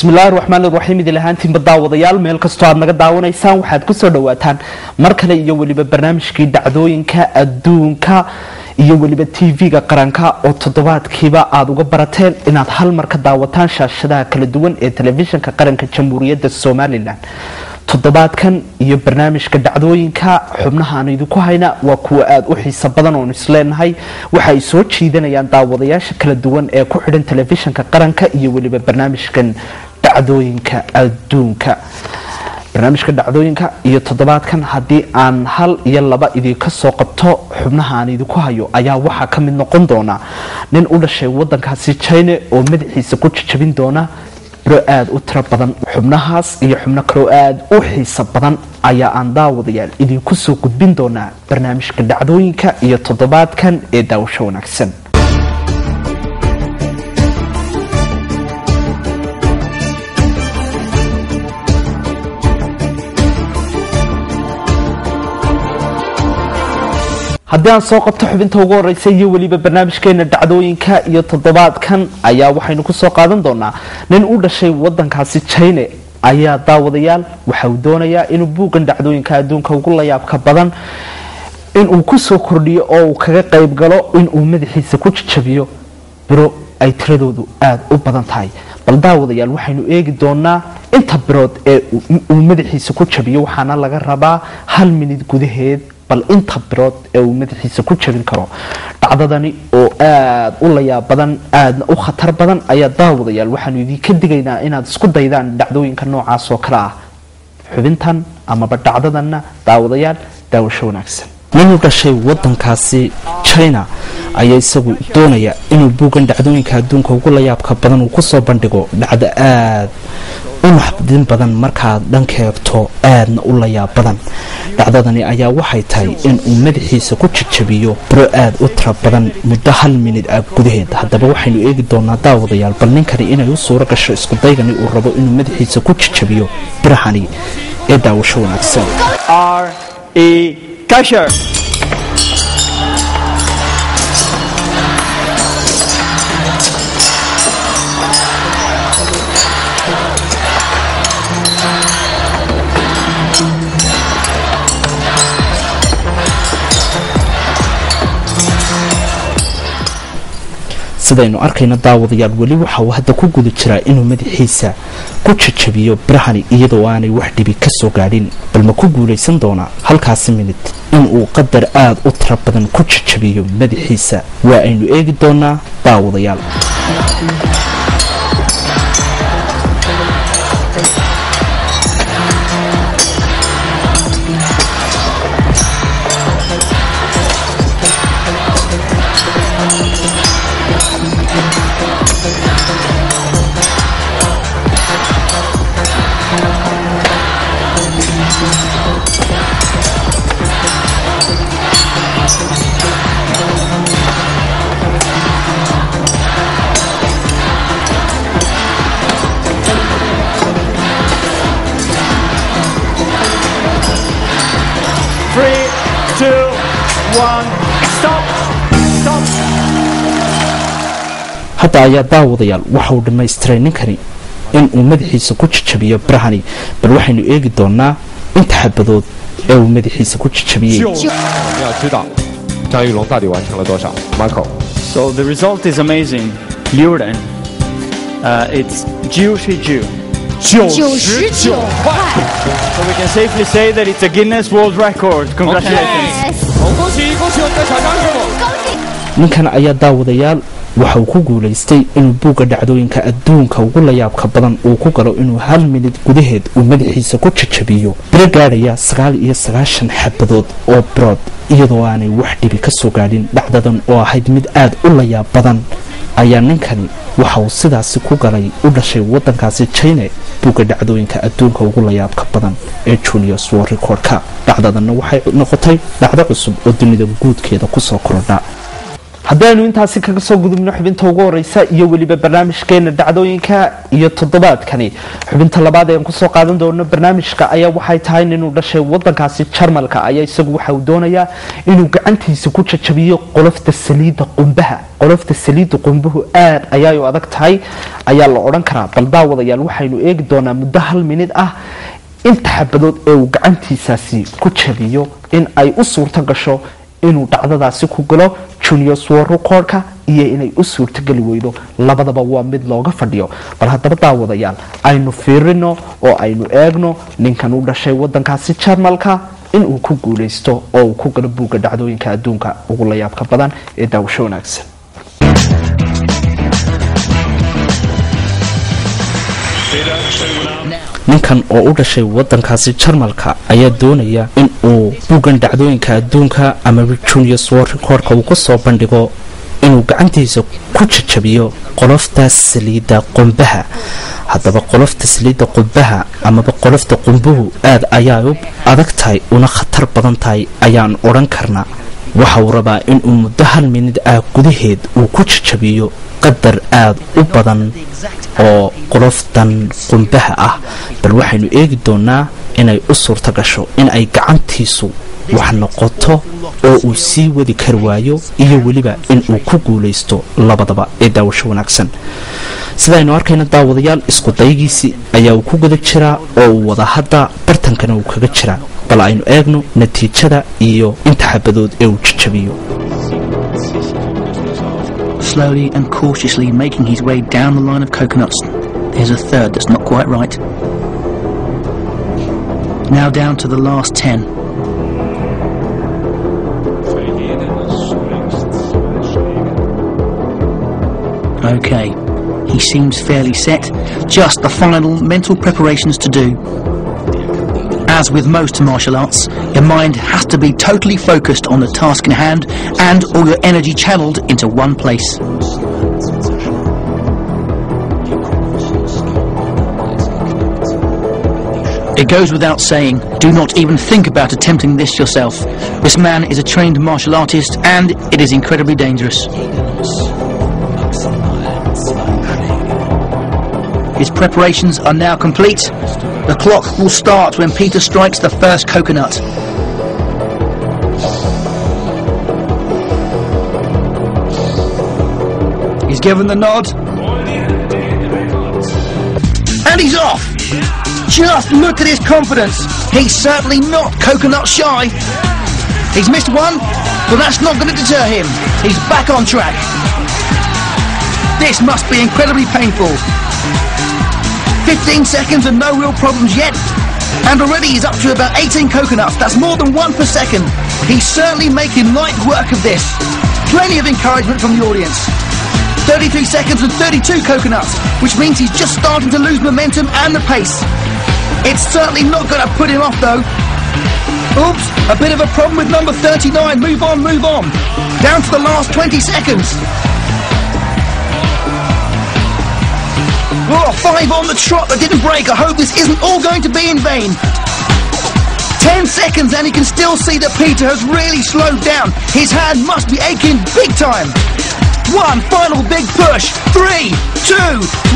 bismillaahi raxmaani raxiim idil ahaantiin baddaawadayaal meel kastoo aad naga daawanaysaan waxaad ku soo dhawaataan mar kale iyo waliba barnaamijkii dhacdooyinka adduunka iyo waliba tvga qaranka oo toddobaadkiiba aad uga barateen inaad hal mar ka daawataan shaashadaha kala duwan ee telefishinka qaranka jamhuuriyadda Soomaaliland toddobaadkan iyo barnaamijka dhacdooyinka xubnaha aan idinku hayna waa kuwa aad u xiiso badan oo isleenahay waxa ay soo jiidanayaan daawadayaasha kala duwan ee ku xidhan telefishinka qaranka iyo waliba barnaamijkan dhacdooyinka adduunka barnaamijka dhacdooyinka iyo toddobaadkan hadii aan hal iyo laba idinka soo qabto xubnaha aan idinku hayo ayaa waxa ka mid noqon doona nin u dhashay wadankaasi China oo madaxiisa ku jajabin doona aad u tira badan xubnahaas iyo xubno kale aad u xiiso badan ayaa aan daawadayaal idinku soo gudbin doona barnaamijka dhacdooyinka iyo toddobaadkan ee daawasho wanaagsan haddii aan soo qabto xubinta ugu horeysa iyo waliba barnaamijkeena dhacdooyinka iyo toddobaadkan ayaa waxaynu ku soo qaadan doonaa nin u dhashay wadankaasi China ayaa daawadayaal waxa uu doonayaa inuu buugan dhacdooyinka adduunka ugu la yaabka badan inuu ku soo kordhiyo oo uu kaga qayb galo inuu madaxiisa ku jajabiyo biro ay tiradoodu aad u badan tahay bal daawadayaal waxaynu eegi doonaa inta birood ee uu madaxiisa ku jabiyo waxaana laga rabaa 1 minute gudaheed bal inta birood ee uu madaxiisa ku jabin karo dhacdadani oo aad u la yaab badan aadna u khatar badan ayaa daawadayaal waxaanu idinka digaynaa inaad isku daydaan dhacdooyinka noocaas oo kale ah xubintan ama dhacdadanna daawadayaal daawasho wanaagsan nin u dhashay wadankaasi China ayaa isagu doonaya inuu buugan dhacdooyinka adduunka ugu la yaabka badan uu ku soo bandhigo dhacdo aad unaxdin badan markaa dhankeegto aadna u la yaab badan dhacdadani ayaa waxay tahay in uu madaxiisa ku jajabiyo biro aad u tira badan muddo 1 minute gudaheed haddaba waxaynu eegi doonaa daawadayaal bal ninkani inay u suuro gasho isku daygani uu rabo inuu madaxiisa ku jajabiyo birahani ee daawasho wanaagsan Kasher sidaynu arkayna daawadayaal wali waxa uu hadda ku guda jiraa inuu madaxiisa ku jajabiyo birahani iyadoo aanay wax dhibi ka soo gaadhin bal ma ku guulaysan doonaa halkaasi minute inuu qadar aad u tira badan ku jajabiyo madaxiisa waa aynu eegi doonaa daawadayaal hadda ayaa daawadayaal waxa uu dhammaystiray ninkani in uu madaxiisa ku jajabiyo birahani bal waxaynu eegi doonaa inta xabadood ee uu madaxiisa ku jajabiyey So the result is amazing. Liuren, it's Jiu Shi Jiu. 99块 So we can safely say that it's a Guinness World Record. Congratulations. 恭喜我们的小张师傅！ ninkan ayaa daawadayaal waxa uu ku guulaystay inuu buuga dhacdooyinka adduunka ugu la yaabka badan uu ku galo inuu 1 minute gudaheed uu madaxiisa ku jajabiyo biro gaadhaya 99 xabadood oo birood iyadoo aanay wax dhibi ka soo gaadhin dhacdadan oo ahayd mid aad u la yaab badan ayaa ninkani waxa uu sidaasi ku galay u dhashay wadankaasi China buuga dhacdooyinka adduunka ugu la yaabka badan ee Guinness World Record-ka dhacdadanna waxay noqotay dhacdo cusub oo dunida guudkeeda ku soo kordha haddaynu intaasi kaga soo gudubno xubinta ugu horeysa iyo weliba barnaamijkeena dhacdooyinka iyo toddobaadkani xubinta labaad ee aan kusoo qaadan doono barnaamijka ayaa waxay tahay inuu dhashay wadankaasi Jarmalka ayaa isagu waxa uu doonayaa inuu gacantiisa ku jajabiyo qolofta saliida qumbaha. qolofta saliida qumbuhu aad ayay u adag tahay ayaa la oran karaa, bal daawadayaal waxaynu eegi doonaa muddo 1 minute ah inta xabadood ee uu gacantiisaasi ku jabiyo in ay u suurto gasho inuu dhacdadaasi ku galo junior record-ka iyo inay u suurtagali weydo, labadaba waa mid looga fadhiyo. bal haddaba daawadayaal aynu fiirino oo aynu eegno ninkan u dhashay wadankaasi Jarmalka inuu ku guuleysto oo uu ku galo buugga dhacdooyinka adduunka ugu la yaabka badan ee daawasho wanaagsan. ninkan oo u dhashay wadankaasi Jarmalka ayaa doonaya in uu buuggan dhacdooyinka adduunka ama junior record-ka uu ku soo bandhigo inuu gacantiisa ku jajabiyo qolofta saliida qumbaha. haddaba qolofta saliida qumbaha amaba qolofta qumbuhu aad ayaa u adag tahay una khatar badan tahay ayaan odhan karnaa. waxa uu rabaa inuu muddo 1 minute ah gudaheed uu ku jajabiyo qadar aad u badan oo qoloftan qumbaha ah, bal waxaynu eegi doonaa inay u suurto gasho in ay gacantiisu wax noqoto oo uu sii wadi kar waayo iyo weliba in uu ku guuleysto labadaba ee daawasho wanaagsan. sidaynu arkayna daawadayaal isku daygiisi ayaa uu ku guda jiraa oo uu wada hadda bartankana uu kaga jiraa, bal aynu eegno natiijada iyo inta xabadood ee uu jajabiyo. Slowly and cautiously making his way down the line of coconuts. There's a third that's not quite right. Now down to the last 10. Okay, he seems fairly set. Just the final mental preparations to do. As with most martial arts, your mind has to be totally focused on the task in hand and all your energy channeled into one place. It goes without saying, do not even think about attempting this yourself. This man is a trained martial artist and it is incredibly dangerous. His preparations are now complete. The clock will start when Peter strikes the first coconut. He's given the nod. And he's off! Just look at his confidence. He's certainly not coconut shy. He's missed one, but that's not going to deter him. He's back on track. This must be incredibly painful. 15 seconds and no real problems yet. And already he's up to about 18 coconuts. That's more than 1 per second. He's certainly making light work of this. Plenty of encouragement from the audience. 33 seconds and 32 coconuts, which means he's just starting to lose momentum and the pace. It's certainly not going to put him off though. Oops, a bit of a problem with number 39. Move on, move on. Down to the last 20 seconds. Oh, 5 on the trot that didn't break. I hope this isn't all going to be in vain. 10 seconds and he can still see that Peter has really slowed down. His hand must be aching big time. One final big push. 3, 2,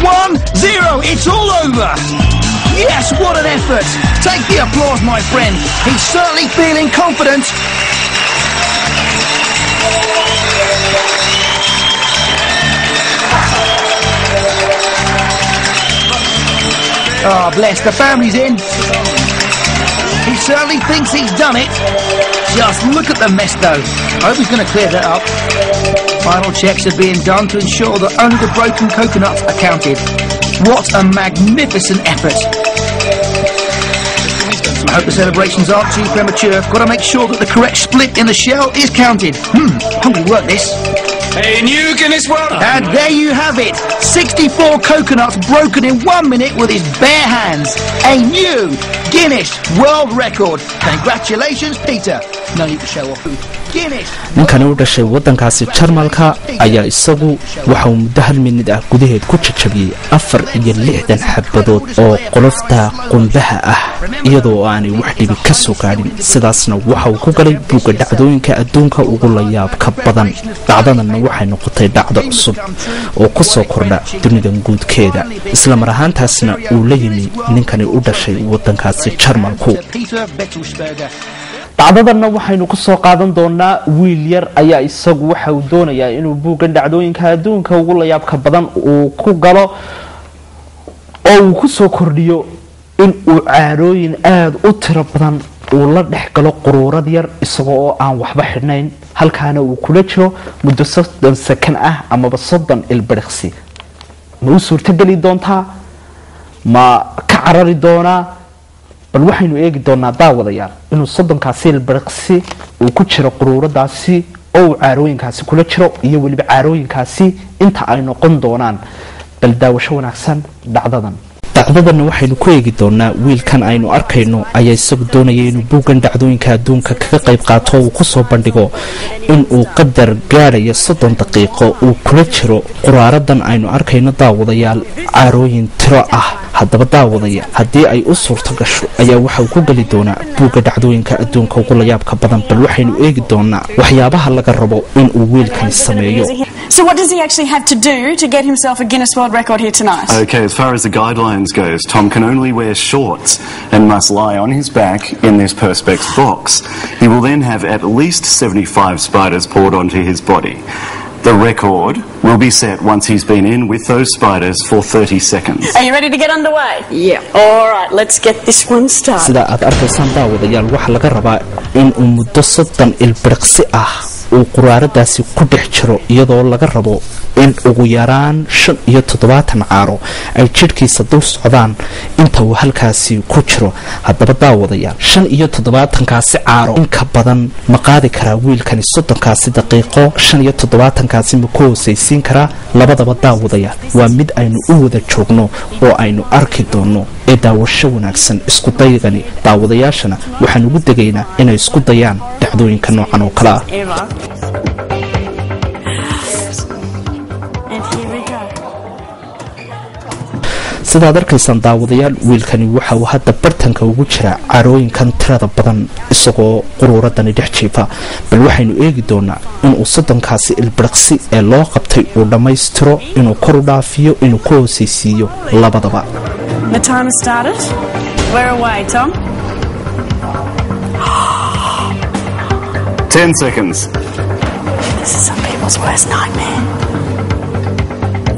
1, 0. It's all over. Yes, what an effort. Take the applause, my friend. He's certainly feeling confident. Oh, bless, the family's in. He certainly thinks he's done it. Just look at the mess, though. I hope he's going to clear that up. Final checks are being done to ensure that only the broken coconuts are counted. What a magnificent effort. I hope the celebrations aren't too premature. Got to make sure that the correct split in the shell is counted. Hungry work, this. A new Guinness World Record. And there you have it. 64 coconuts broken in 1 minute with his bare hands. A new Guinness World Record. Congratulations, Peter. No need to show off. ninkani u dhashay wadankaasi jarmalka ayaa isagu waxa uu muddo 1 minid ah gudaheed ku jajabiyey 64 xabadood oo qolofta qumbaha ah iyadoo aanay wax dhibi ka soo gaadhin sidaasna waxa uu ku galay buugga dhacdooyinka adduunka ugu la yaabka badan dhacdadanna waxay noqotay dhacdo cusub oo ku soo kordha dunidan guudkeeda isla mar ahaantaasna uu la yimi ninkani u dhashay wadankaasi jarmalku dhacdadanna waxaynu ku soo qaadan doonaa wiil yar ayaa isagu waxa uu doonayaa inuu buuggan dhacdooyinka adduunka ugu la yaabka badan uu ku galo oo uu ku soo kordhiyo in uu caarooyin aad u tiro badan uu la dhex galo quruurad yar isagoo oo aan waxba xidhnayn halkaana uu kula jiro muddo 30 sakan ah amaba 30 ilbiriqsi ma u suurtageli doontaa ma ka carari doonaa bal waxaynu eegi doonaa daawadayaal inuu 30kaasi ilbiriqsi uu ku jiro quruuradaasi oo uu caarooyinkaasi kula jiro iyo weliba caarooyinkaasi inta ay noqon doonaan bal daawasho wanaagsan dhacdadan waxaynu ku eegi doonaa wiilkan aynu arkayno ayaa isagu doonaya inuu buuggan dhacdooyinka adduunka kaga qayb qaato uu ku soo bandhigo in uu qadar gaadhayo 30 daqiiqo uu kula jiro quraaradan aynu arkayno daawadayaal caarooyin tiro ah haddaba daawadaya haddii ay u suurto gasho ayaa waxa uu ku geli doonaa buugga dhacdooyinka adduunka ugu la yaabka badan bal waxaynu eegi doonaa waxyaabaha laga rabo in uu wiilkani sameeyo. So what does he actually have to do to get himself a Guinness World Record here tonight? Okay, as far as the guidelines goes, Tom can only wear shorts and must lie on his back in this Perspex box. He will then have at least 75 spiders poured onto his body. The record will be set once he's been in with those spiders for 30 seconds. Are you ready to get underway? Yeah. All right, let's get this one started. sida aad arkaysaan daawadayaal waxa laga rabaa in uu muddo 30 ilbiriqsi ah uu quraaradaasi ku dhex jiro iyadoo laga rabo in ugu yaraan 75 caaro ay jidhkiisa dul socdaan inta uu halkaasi ku jiro haddaba daawadayaal 75kaasi caaro in ka badan ma qaadi karaa wiilkani 30kaasi daqiiqo 75kaasi ma ku hoosaysiin karaa labadaba daawadayaal waa mid aynu u wada joogno oo aynu arki doono ee daawasho wanaagsan isku daygani daawadayaashana waxaan ugu degaynaa inay isku dayaan dhacdooyinka noocan oo kale ah. sidaad arkaysaan daawadayaal wiilkani waxa uu hadda bartanka ugu jira caarooyinkan tirada badan isagoo quruuradani dhex jiifa bal waxaynu eegi doonaa inuu 30kaasi ilbiriqsi ee loo qabtay uu dhammaystiro inuu kor u dhaafiyo inuu ku hoosaysiiyo labadaba. The time has started. We're away, Tom. 10 seconds. This is some people's worst nightmare.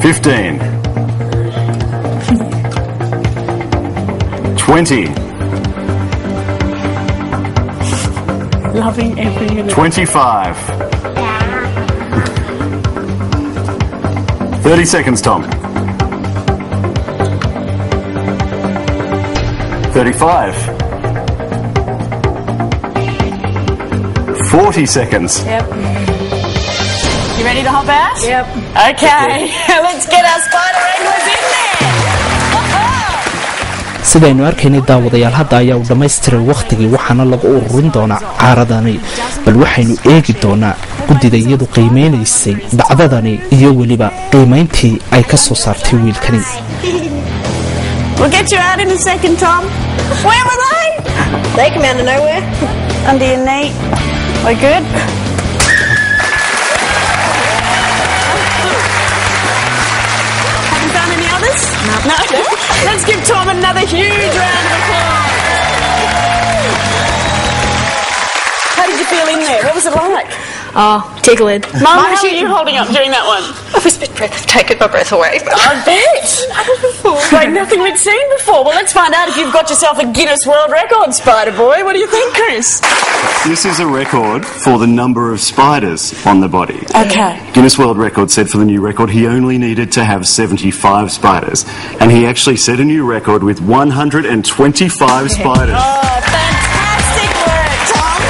15. 20. Loving every minute. 25. 30 seconds, Tom. 35. 40 seconds. Yep. You ready to hop out? Yep. Okay. Let's get our spider anglers in there. sidaynu arkaynay daawadayaal hadda ayaa uu dhammaystiray wakhtigii waxaana lagu ururin doonaa caaradani bal waxaynu eegi doonaa guddida iyadu qiimeynaysay dhacdadani iyo weliba qiimayntii ay ka soo saartay wiilkani. We'll get you out in a second, Tom. Where were they? They come out of nowhere. Under your knee. We're good. Haven't found any others? No. Let's give Tom another huge round of applause. How did you feel in there? What was it like? Oh, tickling. Mum, how were you holding up during that one? I was a bit taken my breath away. I bet. Like nothing we'd seen before. Well, let's find out if you've got yourself a Guinness World Record, Spider Boy. What do you think, Chris? This is a record for the number of spiders on the body. Okay. Guinness World Record said for the new record he only needed to have 75 spiders. And he actually set a new record with 125 spiders. Oh, fantastic work, Tom.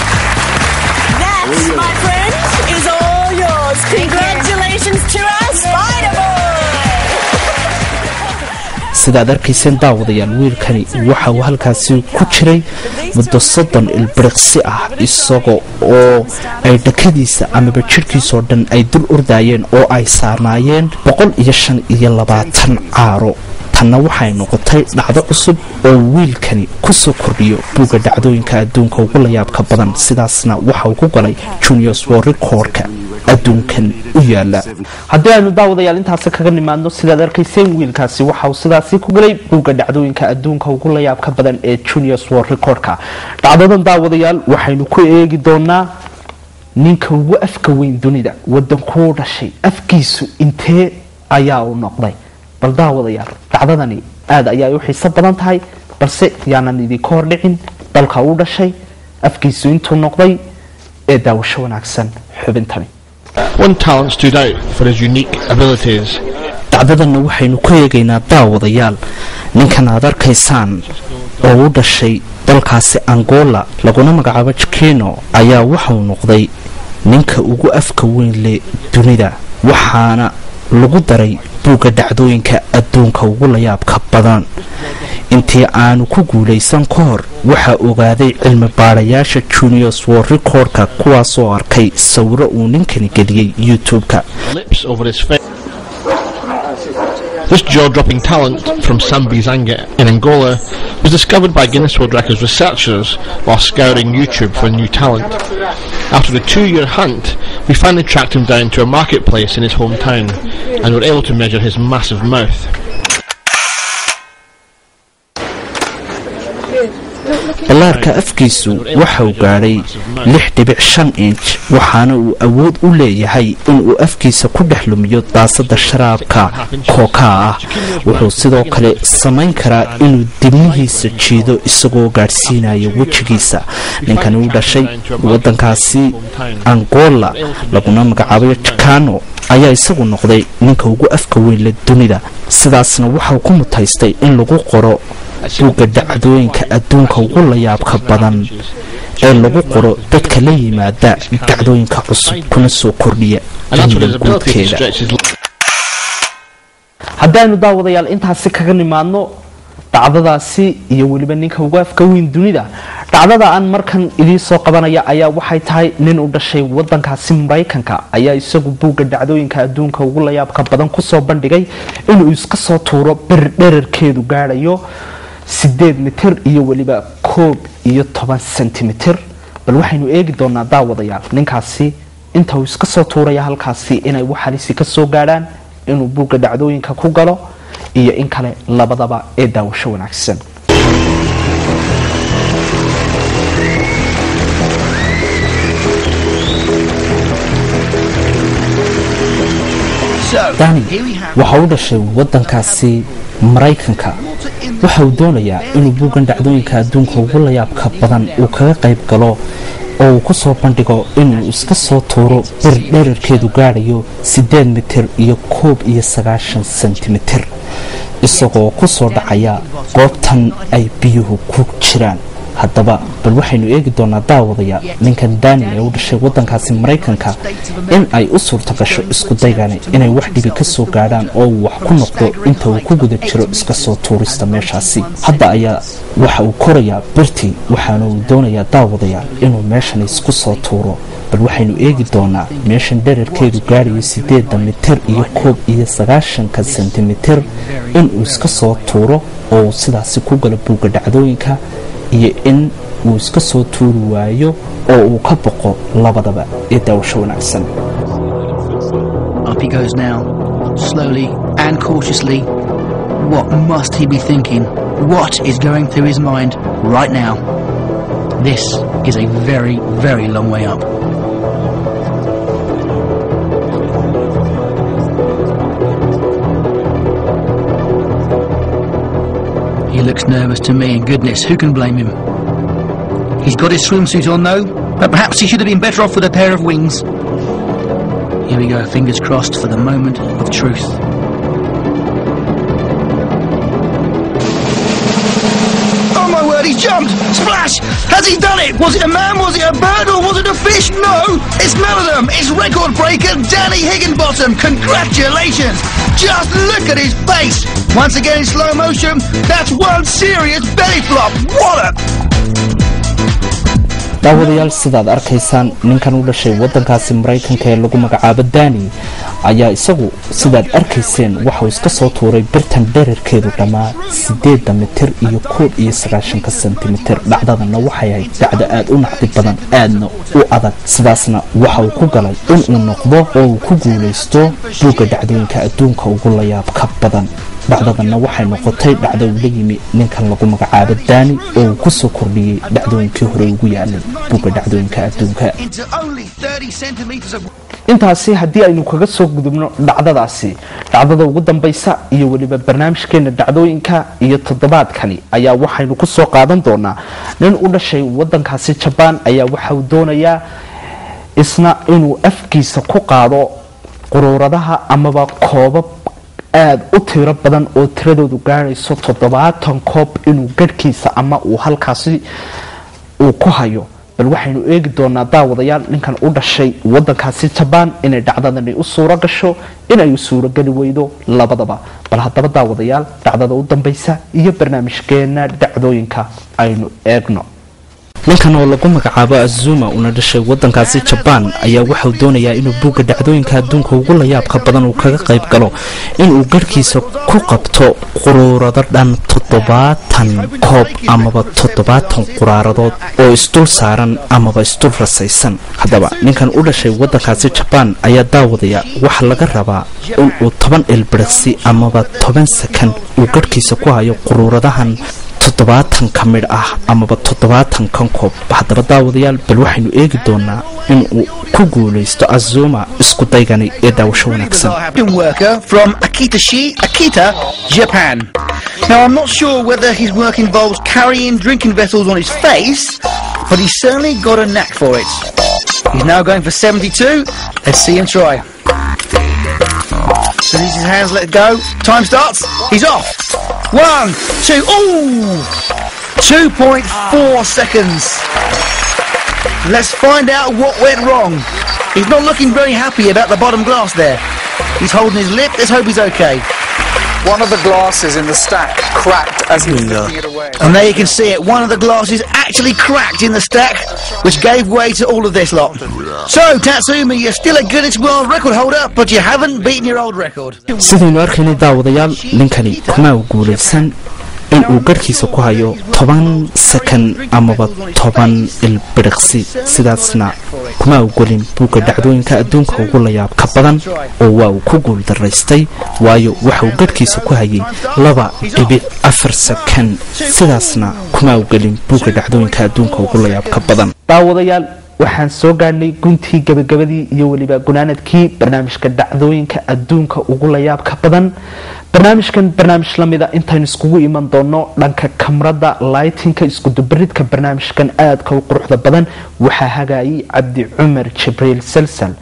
That, my friend, is all yours. Congratulations to our Spider Boy. sidaad arkayseen daawadayaal wiilkani waxa uu halkaasi ku jiray muddo 30 ilbiriqsi ah isagoo oo ay dhakadiisa amaba jirhkiisoo dhan ay dul ordayeen oo ay saarnaayeen 125 caaro tanna waxay noqotay dhacdo cusub oo wiilkani ku soo kordhiyo buugga dhacdooyinka adduunka ugu la yaabka badan sidaasna waxa uu ku galay Guinness World Record-ka adduunkan u yaala haddii aynu daawadayaal intaas kaga nimaadno sidaad arkayseen wiilkaasi waxa uu sidaasi ku galay buugga dhacdooyinka adduunka ugu la yaabka badan ee Guinness World Record-ka dhacdadan daawadayaal waxaynu ku eegi doonaa ninka ugu afka weyn dunida waddanku dhashay afkiisu intee ayaa uu noqday bal daawadayaal dhacdadani aad ayay u xiiso badan tahay balse yaanan idinka hor dhicin dalka uu dhashay afkiisu intuu noqday ee daawasho wanaagsan xubintani One talent stood out for his unique abilities. dhacdadana waxaynu ku eegaynaa daawadayaal ninkan aad arkaysaan oo u dhashay dalkaasi Angola laguna magacaabo Chiquino ayaa wuxuu noqday ninka ugu afka weyn leh dunida waxaana lagu daray buugga dhacdooyinka adduunka ugu la yaabka badan intii aanu ku guuleysan ka hor waxa ogaaday cilmi baarayaasha Guinness World Record-ka kuwaasoo arkay sawiro uu ninkani geliyay YouTube-ka This jaw-dropping talent from Sambizanga in Angola was discovered by Guinness World Records researchers while scouring YouTube for new talent. After a 2-year hunt, we finally tracked him down to a marketplace in his hometown and were able to measure his massive mouth. balaarka afkiisu waxa uu gaadhay 6.5 inch waxaana uu awood u leeyahay inuu afkiisa ku dhex lumiyo daasada sharaabka kooka ah wuxuu sidoo kale samayn karaa inuu dibnihiisa jiido isagoo gaadhsiinayo wejigiisa ninkan uu dhashay waddankaasi Angola laguna magacaabo Chiquino ayaa isagu noqday ninka ugu afka weyn leh dunida sidaasna waxa ku mutaystay in lagu qoro buugga dhacdooyinka adduunka ugu la yaabka badan ee lagu qoro dadka la yimaada dhacdooyinka cusub kuna soo kordhiya guudkeeda haddaynu daawadayaal intaasi kaga nimaadno dhacdadaasi iyo weliba ninka ugu afka weyn dunida dhacdada aan markan idin soo qabanaya ayaa waxay tahay nin u dhashay waddankaasi Mareykanka ayaa isagu buugga dhacdooyinka adduunka ugu la yaabka badan ku soo bandhigay inuu iska soo tuuro bir dhererkeedu gaadhayo 8 mitir iyo waliba 11 sentimitir bal waxaynu eegi doonaa daawadayaal ninkaasi inta uu iska soo tuuraya halkaasi inay waxalisi ka soo gaadhaan inuu buugga dhacdooyinka ku galo iyo in kale labadaba ee daawasho wanaagsan Dani waxa uu dhashay waddankaasi Mareykanka waxa uu doonayaa inuu buuggan dhacdooyinka adduunka ugu la yaabka badan uu kaga qayb galo oo uu ku soo bandhigo inuu iska soo tuuro bir dhererkeedu gaadhayo 8 mitir iyo 11 sentimitir isagoo ku soo dhacaya goobtan ay biyuhu ku jiraan haddaba bal waxaynu eegi doonaa daawadayaal ninkan Dani ee u dhashay waddankaasi Mareykanka in ay u suurta gasho isku daygani inay wax dhibi ka soo gaadhaan oo uu wax ku noqdo inta uu ku guda jiro iska soo tuurista meeshaasi hadda ayaa waxa uu korayaa birtii waxaana uu doonayaa daawadayaal inuu meeshan isku soo tuuro bal waxaynu eegi doonaa meeshan dhererkeedu gaadhayo 8 mitir iyo 11 sentimitir inuu iska soo tuuro oo sidaasi ku galo buugga dhacdooyinka iyo in uu iska soo tuuri waayo oo uu ka boqo labadaba ee daawasho wanaagsan Up he goes now, slowly and cautiously. What must he be thinking? What is going through his mind right now? This is a very, very long way up. He looks nervous to me, and goodness, who can blame him? He's got his swimsuit on though, but perhaps he should have been better off with a pair of wings. Here we go, fingers crossed for the moment of truth. Oh my word, he's jumped! Splash! Has he done it? Was it a man? Was it a bird? Or was it a fish? No! It's none of them! Welcome, it's record breaker Danny Higginbottom. Congratulations! Just look at his face. Once again in slow motion, that's one serious belly flop. What a... daawadayaal sidaad arkaysaan ninkan u dhashay wadankaasi Mareykanka ee lagu magacaabo Dani ayaa isagu sidaad arkayseen waxa uu iska soo tuuray birtan dhererkeedu dhamaa 8 mitir iyo 9 sentimitir. dhacdadana waxay ahayd dhacdo aad u naxdi badan aadna u adag, sidaasna waxa uu ku galay in uu noqdo oo uu ku guuleysto buugga dhacdooyinka adduunka ugu la yaabka badan. dhacdadana waxay noqotay dhacdo uu la yimi ninkan lagu magacaabo Dani oo uu ku soo kordhiyay dhacdooyinkii hore ugu yaalay buugga dhacdooyinka adduunka. intaasi haddii aynu kaga soo gudubno dhacdadaasi, dhacdada ugu dambaysa iyo waliba barnaamijkeena dhacdooyinka iyo toddobaadkani ayaa waxaynu ku soo qaadan doonaa nin u dhashay wadankaasi Japan ayaa waxa uu doonayaa isna inuu afkiisa ku qaado quruuradaha amaba koobab aad u tiro badan oo tiradoodu gaarayso 70 koob inuu gadhkiisa ama uu halkaasi uu ku hayo. bal waxaynu eegi doonaa daawadayaal ninkan u dhashay wadankaasi Japan inay dhacdadani u suura gasho inay u suura gali weydo labadaba. bal haddaba daawadayaal dhacdada u dambaysa iyo barnaamijkeena dhacdooyinka aynu eegno. ninkan oo lagu magacaabo Azuma una dhashay wadankaasi Japan ayaa waxa uu doonayaa inuu buugga dhacdooyinka adduunka ugu la yaabka badan uu kaga qayb galo inuu gadhkiisa ku qabto quruurado dhan 70 koob amaba 70 quraaradood oo isdul saaran amaba isdul rasaysan. haddaba ninkan u dhashay wadankaasi Japan ayaa daawadaya waxa laga rabaa in uu 10 ilbiriqsi amaba 10 second uu gadhkiisa ku hayo quruuradahan 70 ka mid ah amaba 70 kan koob. haddaba daawadayaal bal waxaynu eegi doonaa in uu ku guuleysto Azuma isku daygani ee daawasho wanaagsan. worker from Akita, Japan. Now I'm not sure whether his work involves carrying drinking vessels on his face, but he's certainly got a knack for it. He's now going for 72. Let's see him try. So his hands let go. Time starts. He's off. 1, 2. Ooh! 2.4 seconds. Let's find out what went wrong. He's not looking very happy about the bottom glass there. He's holding his lip. Let's hope he's okay. One of the glasses in the stack cracked as he was lifting it away. And there you can see it. One of the glasses actually cracked in the stack, which gave way to all of this lot. So, Tatsumi, you're still a Guinness World Record holder, but you haven't beaten your old record. sidaynu arkaynay daawadayaal ninkani kuma uu guuleysan in uu gadhkiisa ku hayo 10 second amaba 10 ilbiriqsi, sidaasna kuma uu golin buugga dhacdooyinka adduunka ugu la yaabka badan oo waa uu ku guul daraystay waayo waxa uu gadhkiisa ku hayay 2.4 second, sidaasna kuma uu golin buugga dhacdooyinka adduunka ugu la yaabka badan. daawadayaal waxaan soo gaarnay guntii gabagabadii iyo waliba gunaanadkii barnaamijka dhacdooyinka adduunka ugu la yaabka badan. barnaamijkan barnaamij lamida intaynu iskugu iman doono dhanka kamarada lightinka isku dubaridka barnaamijkan aadka u quruxda badan waxaa hagaayay Cabdi Cumar Jibriil Salsal.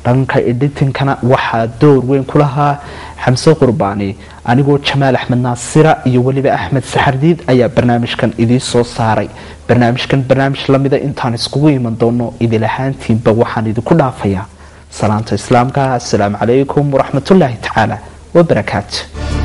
dhanka editingkana waxaa door weyn ku lahaa Xamse Qurbaani. anigoo Jamaal Axmed Naasira iyo waliba Axmed Saxardiid ayaa barnaamijkan idin soo saaray. barnaamijkan barnaamij lamida intaan iskugu iman doono idil ahaantiinba waxaan idinku dhaafayaa salaanta islaamka. assalaamu calaykum waraxmatullaahi tacaala وبركاته.